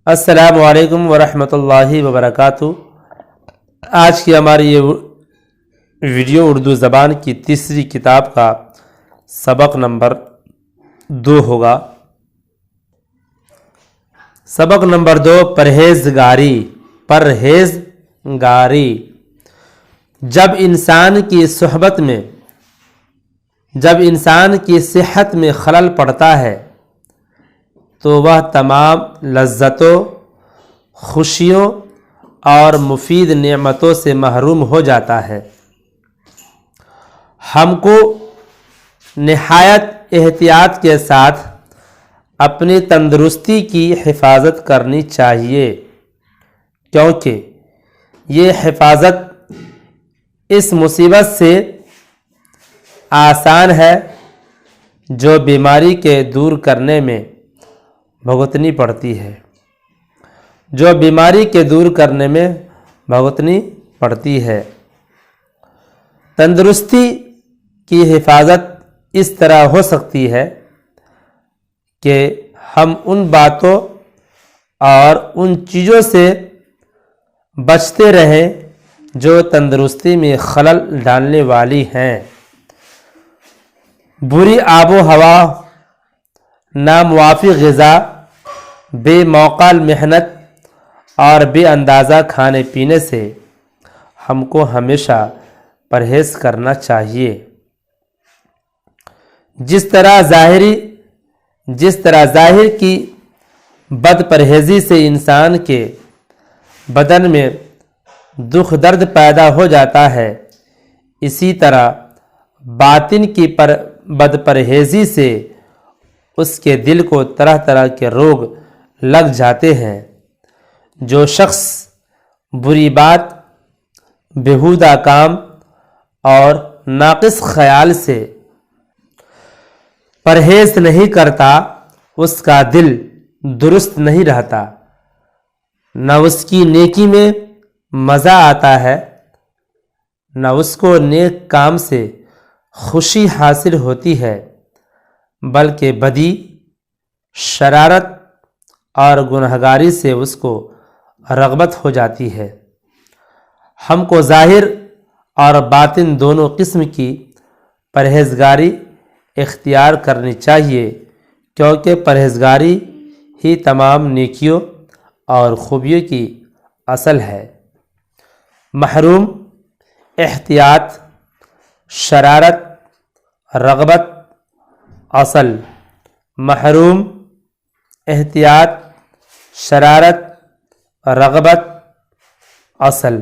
السلام علیکم ورحمۃ اللہ وبرکاتہ۔ آج کی ہماری یہ ویڈیو اردو زبان کی تیسری کتاب کا سبق نمبر 2 ہوگا۔ سبق نمبر 2، پرہیزگاری۔ جب انسان کی صحبت میں جب انسان کی صحت میں خلل پڑتا ہے تو وہ تمام لذتوں، خوشیوں اور مفید نعمتوں سے محروم ہو جاتا ہے۔ ہم کو نہایت احتیاط کے ساتھ اپنی تندرستی کی حفاظت کرنی چاہیے، کیونکہ یہ حفاظت اس مصیبت سے آسان ہے جو بیماری کے دور کرنے میں بھگتنی پڑتی ہے۔ تندرستی کی حفاظت اس طرح ہو سکتی ہے کہ ہم ان باتوں اور ان چیزوں سے بچتے رہیں جو تندرستی میں خلل ڈالنے والی ہیں۔ بری آب و ہوا، ناموافق غذا، بے موقع محنت اور بے اندازہ کھانے پینے سے ہم کو ہمیشہ پرہیز کرنا چاہیے۔ جس طرح ظاہر کی بد پرہیزی سے انسان کے بدن میں دکھ درد پیدا ہو جاتا ہے، اسی طرح باطن کی بد پرہیزی سے اس کے دل کو طرح طرح کے روگ لگ جاتے ہیں۔ جو شخص بری بات، بیہودہ کام اور ناقص خیال سے پرہیز نہیں کرتا، اس کا دل درست نہیں رہتا، نہ اس کی نیکی میں مزہ آتا ہے، نہ اس کو نیک کام سے خوشی حاصل ہوتی ہے، بلکہ بدی، شرارت اور گنہگاری سے اس کو رغبت ہو جاتی ہے۔ ہم کو ظاہر اور باطن دونوں قسم کی پرہیزگاری اختیار کرنی چاہیے، کیونکہ پرہیزگاری ہی تمام نیکیوں اور خوبیوں کی اصل ہے۔ محروم، احتیاط، شرارت، رغبت، اصل۔ محروم، احتیاط، شرارت، رغبت، اصل۔